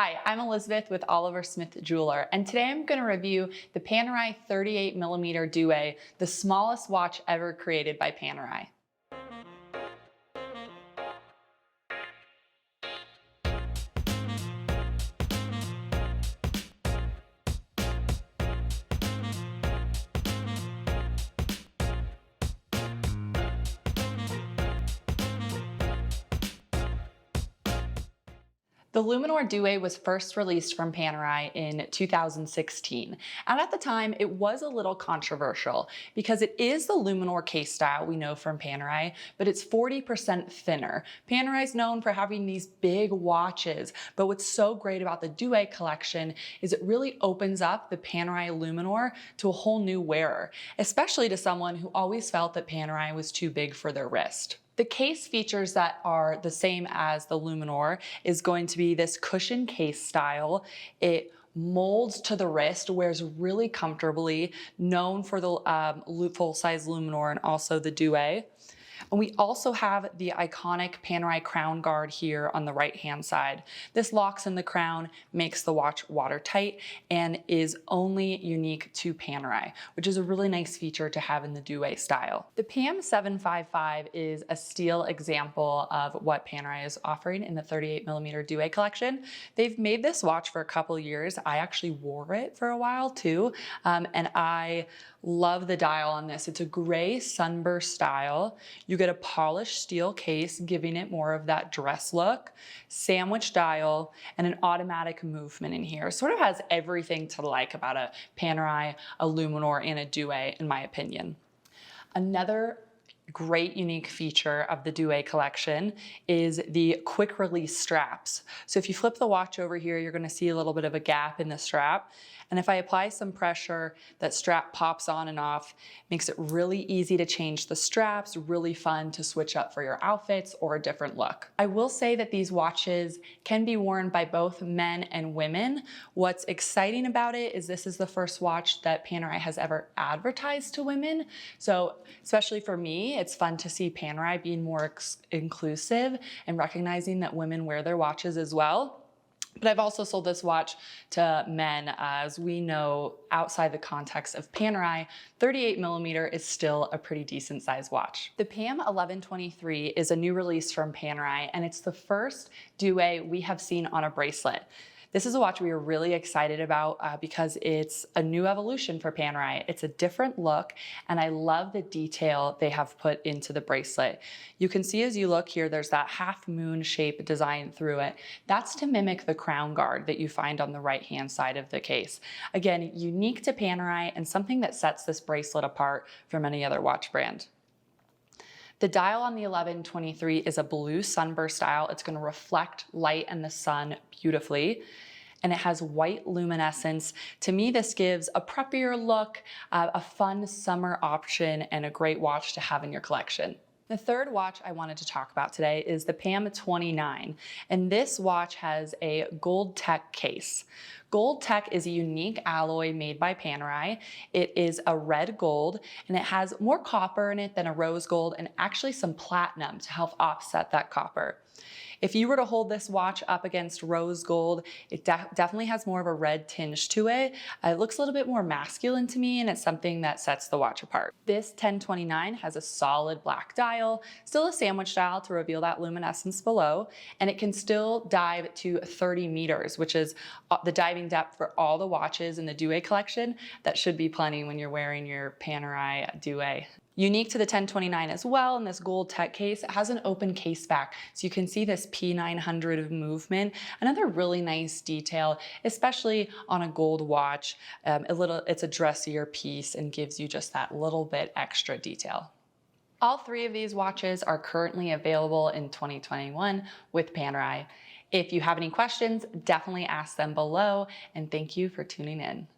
Hi, I'm Elizabeth with Oliver Smith Jeweler, and today I'm going to review the Panerai 38mm Due, the smallest watch ever created by Panerai. The Luminor Due was first released from Panerai in 2016, and at the time it was a little controversial because it is the Luminor case style we know from Panerai, but it's 40% thinner. Panerai is known for having these big watches, but what's so great about the Due collection is it really opens up the Panerai Luminor to a whole new wearer, especially to someone who always felt that Panerai was too big for their wrist. The case features that are the same as the Luminor is going to be this cushion case style. It molds to the wrist, wears really comfortably, known for the full-size Luminor and also the Due. And we also have the iconic Panerai crown guard here on the right-hand side. This locks in the crown, makes the watch watertight, and is only unique to Panerai, which is a really nice feature to have in the Due style. The PAM00755 is a steel example of what Panerai is offering in the 38mm Due collection. They've made this watch for a couple years. I actually wore it for a while too, and I love the dial on this. It's a gray sunburst style. You get a polished steel case, giving it more of that dress look, sandwich dial, and an automatic movement in here. Sort of has everything to like about a Panerai, a Luminor, and a Due, in my opinion. Another great unique feature of the Due collection is the quick release straps. So if you flip the watch over here, you're going to see a little bit of a gap in the strap. And if I apply some pressure, that strap pops on and off, makes it really easy to change the straps, really fun to switch up for your outfits or a different look. I will say that these watches can be worn by both men and women. What's exciting about it is this is the first watch that Panerai has ever advertised to women. So especially for me, it's fun to see Panerai being more inclusive and recognizing that women wear their watches as well. But I've also sold this watch to men. As we know, outside the context of Panerai, 38mm is still a pretty decent sized watch. The PAM01123 is a new release from Panerai, and it's the first Due we have seen on a bracelet. This is a watch we are really excited about because it's a new evolution for Panerai. It's a different look, and I love the detail they have put into the bracelet. You can see as you look here, there's that half moon shape design through it. That's to mimic the crown guard that you find on the right-hand side of the case. Again, unique to Panerai and something that sets this bracelet apart from any other watch brand. The dial on the 1123 is a blue sunburst dial. It's going to reflect light and the sun beautifully, and it has white luminescence. To me, this gives a preppier look, a fun summer option, and a great watch to have in your collection. The third watch I wanted to talk about today is the PAM029, and this watch has a GoldTech case. GoldTech is a unique alloy made by Panerai. It is a red gold, and it has more copper in it than a rose gold, and actually some platinum to help offset that copper. If you were to hold this watch up against rose gold, it definitely has more of a red tinge to it. It looks a little bit more masculine to me, and it's something that sets the watch apart. This 1029 has a solid black dial, still a sandwich dial to reveal that luminescence below, and it can still dive to 30 meters, which is the diving depth for all the watches in the Due collection. That should be plenty when you're wearing your Panerai Due. Unique to the 1029 as well, in this GoldTech case, it has an open case back, so you can see this P900 movement. Another really nice detail, especially on a gold watch. It's a dressier piece and gives you just that little bit extra detail. All three of these watches are currently available in 2021 with Panerai. If you have any questions, definitely ask them below, and thank you for tuning in.